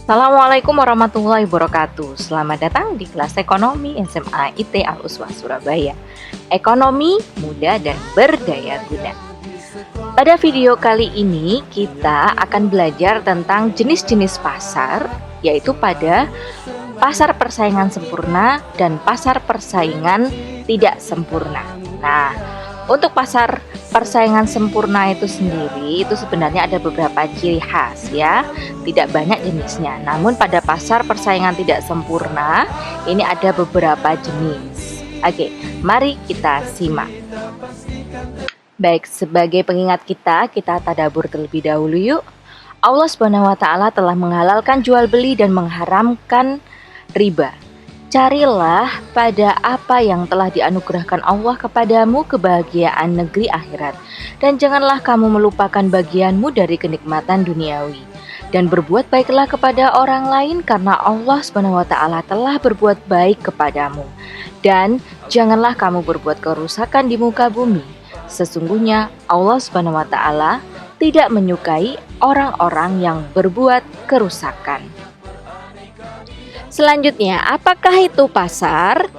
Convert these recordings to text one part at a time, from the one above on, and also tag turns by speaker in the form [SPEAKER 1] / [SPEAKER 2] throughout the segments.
[SPEAKER 1] Assalamualaikum warahmatullahi wabarakatuh. Selamat datang di kelas ekonomi SMA IT Al-Uswah Surabaya. Ekonomi mudah dan berdaya guna. Pada video kali ini kita akan belajar tentang jenis-jenis pasar, yaitu pada pasar persaingan sempurna dan pasar persaingan tidak sempurna. Nah, untuk pasar persaingan sempurna itu sendiri itu sebenarnya ada beberapa ciri khas ya. Tidak banyak jenisnya. Namun pada pasar persaingan tidak sempurna ini ada beberapa jenis. Oke, mari kita simak. Baik, sebagai pengingat kita tadabur terlebih dahulu yuk. Allah Subhanahu wa taala telah menghalalkan jual beli dan mengharamkan riba. Carilah pada apa yang telah dianugerahkan Allah kepadamu kebahagiaan negeri akhirat, dan janganlah kamu melupakan bagianmu dari kenikmatan duniawi. Dan berbuat baiklah kepada orang lain karena Allah SWT telah berbuat baik kepadamu. Dan janganlah kamu berbuat kerusakan di muka bumi. Sesungguhnya Allah SWT tidak menyukai orang-orang yang berbuat kerusakan. Selanjutnya, apakah itu pasar?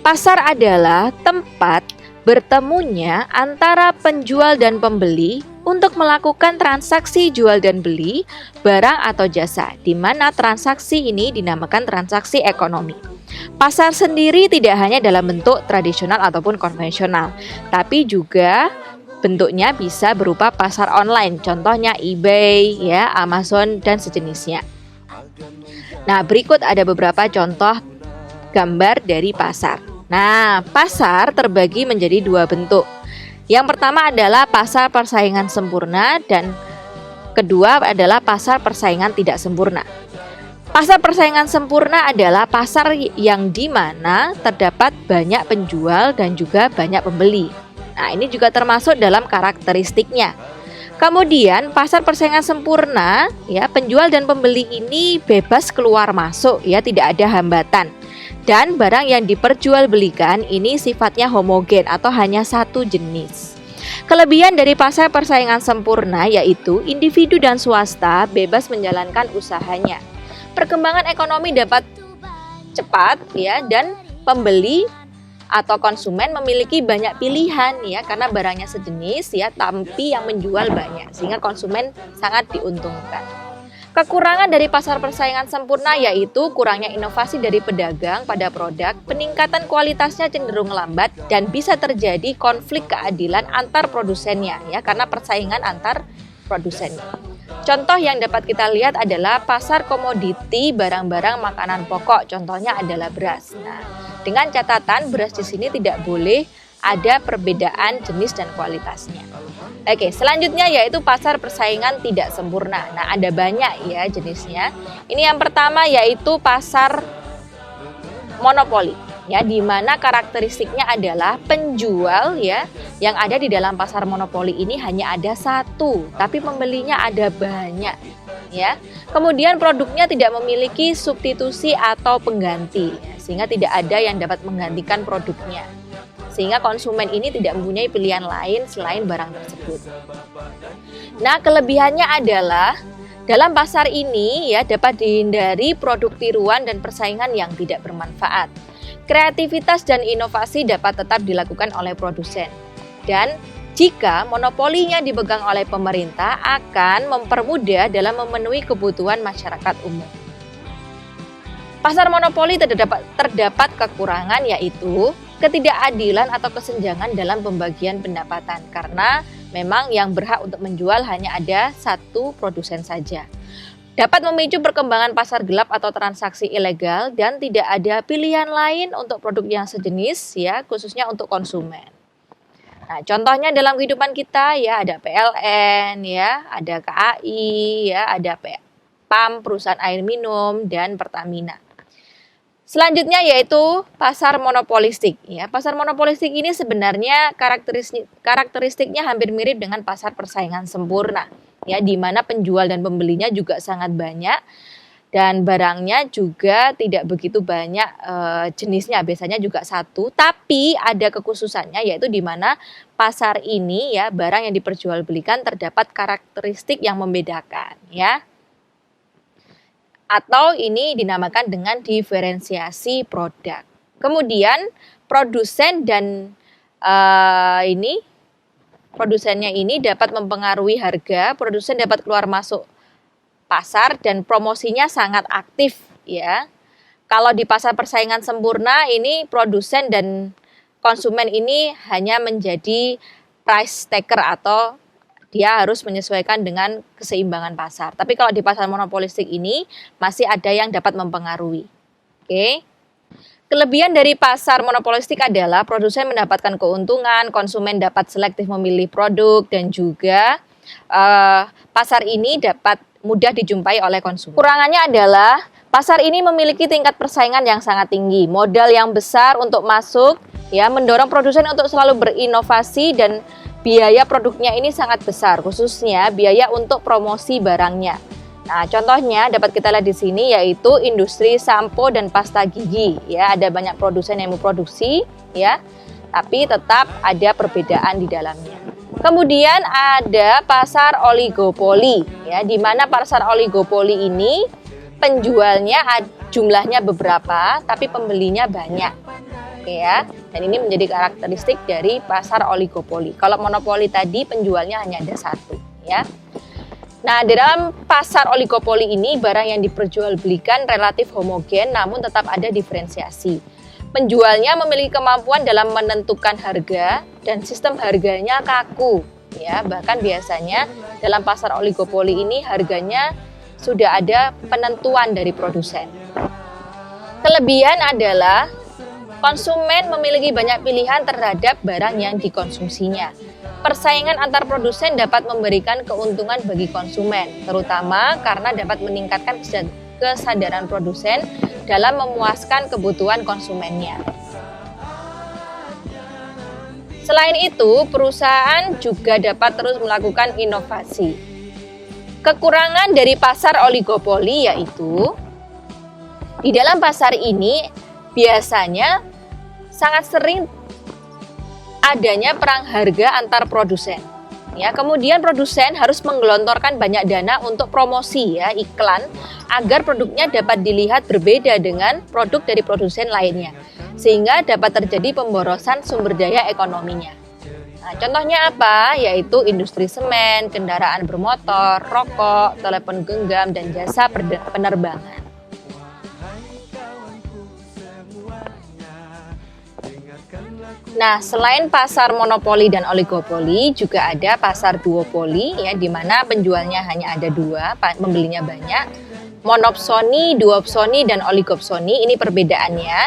[SPEAKER 1] Pasar adalah tempat bertemunya antara penjual dan pembeli untuk melakukan transaksi jual dan beli barang atau jasa, di mana transaksi ini dinamakan transaksi ekonomi. Pasar sendiri tidak hanya dalam bentuk tradisional ataupun konvensional, tapi juga bentuknya bisa berupa pasar online, contohnya eBay, ya, Amazon dan sejenisnya. Nah, berikut ada beberapa contoh gambar dari pasar. Nah, pasar terbagi menjadi dua bentuk. Yang pertama adalah pasar persaingan sempurna dan kedua adalah pasar persaingan tidak sempurna. Pasar persaingan sempurna adalah pasar yang dimana terdapat banyak penjual dan juga banyak pembeli. Nah, ini juga termasuk dalam karakteristiknya. Kemudian pasar persaingan sempurna, ya, penjual dan pembeli ini bebas keluar masuk, ya, tidak ada hambatan. Dan barang yang diperjualbelikan ini sifatnya homogen atau hanya satu jenis. Kelebihan dari pasar persaingan sempurna yaitu individu dan swasta bebas menjalankan usahanya. Perkembangan ekonomi dapat cepat, ya, dan pembeli atau konsumen memiliki banyak pilihan, ya, karena barangnya sejenis, ya, tapi yang menjual banyak sehingga konsumen sangat diuntungkan. Kekurangan dari pasar persaingan sempurna yaitu kurangnya inovasi dari pedagang pada produk, peningkatan kualitasnya cenderung lambat dan bisa terjadi konflik keadilan antar produsennya, ya, karena persaingan antar produsennya. Contoh yang dapat kita lihat adalah pasar komoditi barang-barang makanan pokok, contohnya adalah beras. Nah, dengan catatan beras di sini tidak boleh ada perbedaan jenis dan kualitasnya. Oke, selanjutnya yaitu pasar persaingan tidak sempurna. Nah, ada banyak, ya, jenisnya. Ini yang pertama yaitu pasar monopoli, ya, di mana karakteristiknya adalah penjual, ya, yang ada di dalam pasar monopoli ini hanya ada satu, tapi pembelinya ada banyak, ya. Kemudian produknya tidak memiliki substitusi atau pengganti, sehingga tidak ada yang dapat menggantikan produknya. Sehingga konsumen ini tidak mempunyai pilihan lain selain barang tersebut. Nah, kelebihannya adalah dalam pasar ini, ya, dapat dihindari produk tiruan dan persaingan yang tidak bermanfaat. Kreativitas dan inovasi dapat tetap dilakukan oleh produsen. Dan jika monopolinya dipegang oleh pemerintah akan mempermudah dalam memenuhi kebutuhan masyarakat umum. Pasar monopoli terdapat kekurangan yaitu ketidakadilan atau kesenjangan dalam pembagian pendapatan karena memang yang berhak untuk menjual hanya ada satu produsen saja. Dapat memicu perkembangan pasar gelap atau transaksi ilegal dan tidak ada pilihan lain untuk produk yang sejenis, ya, khususnya untuk konsumen. Nah, contohnya dalam kehidupan kita, ya, ada PLN, ya, ada KAI, ya, ada PAM, perusahaan air minum, dan Pertamina. Selanjutnya yaitu pasar monopolistik, ya. Pasar monopolistik ini sebenarnya karakteristiknya hampir mirip dengan pasar persaingan sempurna, ya, di mana penjual dan pembelinya juga sangat banyak dan barangnya juga tidak begitu banyak jenisnya, biasanya juga satu, tapi ada kekhususannya yaitu di mana pasar ini, ya, barang yang diperjualbelikan terdapat karakteristik yang membedakan, ya. atau ini dinamakan dengan diferensiasi produk. Kemudian produsen dan produsennya ini dapat mempengaruhi harga, produsen dapat keluar masuk pasar dan promosinya sangat aktif ya. Kalau di pasar persaingan sempurna ini produsen dan konsumen ini hanya menjadi price taker atau dia harus menyesuaikan dengan keseimbangan pasar. Tapi kalau di pasar monopolistik ini masih ada yang dapat mempengaruhi. Oke. Kelebihan dari pasar monopolistik adalah produsen mendapatkan keuntungan, konsumen dapat selektif memilih produk, dan juga pasar ini dapat mudah dijumpai oleh konsumen. Kurangannya adalah pasar ini memiliki tingkat persaingan yang sangat tinggi, modal yang besar untuk masuk, ya, mendorong produsen untuk selalu berinovasi, dan biaya produknya ini sangat besar, khususnya biaya untuk promosi barangnya. Nah, contohnya dapat kita lihat di sini yaitu industri sampo dan pasta gigi. Ya, ada banyak produsen yang memproduksi, ya, tapi tetap ada perbedaan di dalamnya. Kemudian ada pasar oligopoli, ya, di mana pasar oligopoli ini penjualnya jumlahnya beberapa, tapi pembelinya banyak. Oke ya, dan ini menjadi karakteristik dari pasar oligopoli. Kalau monopoli tadi penjualnya hanya ada satu, ya. Nah, di dalam pasar oligopoli ini barang yang diperjualbelikan relatif homogen namun tetap ada diferensiasi. Penjualnya memiliki kemampuan dalam menentukan harga dan sistem harganya kaku, ya. Bahkan biasanya dalam pasar oligopoli ini harganya sudah ada penentuan dari produsen. Kelebihan adalah konsumen memiliki banyak pilihan terhadap barang yang dikonsumsinya. Persaingan antar produsen dapat memberikan keuntungan bagi konsumen, terutama karena dapat meningkatkan kesadaran produsen dalam memuaskan kebutuhan konsumennya. Selain itu, perusahaan juga dapat terus melakukan inovasi. Kekurangan dari pasar oligopoli yaitu di dalam pasar ini biasanya sangat sering adanya perang harga antar produsen. Ya, kemudian produsen harus menggelontorkan banyak dana untuk promosi, ya, iklan, agar produknya dapat dilihat berbeda dengan produk dari produsen lainnya, sehingga dapat terjadi pemborosan sumber daya ekonominya. Nah, contohnya apa? Yaitu industri semen, kendaraan bermotor, rokok, telepon genggam, dan jasa penerbangan. Nah, selain pasar monopoli dan oligopoli, juga ada pasar duopoli, ya, di mana penjualnya hanya ada dua, pembelinya banyak. Monopsoni, duopsoni, dan oligopsoni, ini perbedaannya,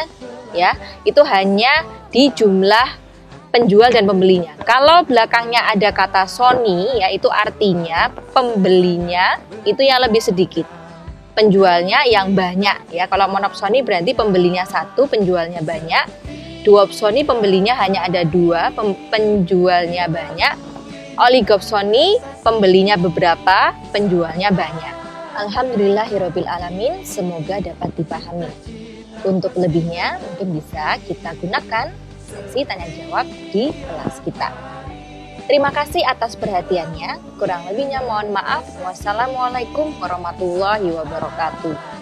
[SPEAKER 1] ya, itu hanya di jumlah penjual dan pembelinya. Kalau belakangnya ada kata soni, ya, itu artinya pembelinya itu yang lebih sedikit, penjualnya yang banyak, ya. Kalau monopsoni berarti pembelinya satu, penjualnya banyak. Duopsoni pembelinya hanya ada dua, penjualnya banyak. Oligopsoni pembelinya beberapa, penjualnya banyak. Alhamdulillahirabbil alamin, semoga dapat dipahami. Untuk lebihnya mungkin bisa kita gunakan sesi tanya jawab di kelas kita. Terima kasih atas perhatiannya. Kurang lebihnya mohon maaf. Wassalamualaikum warahmatullahi wabarakatuh.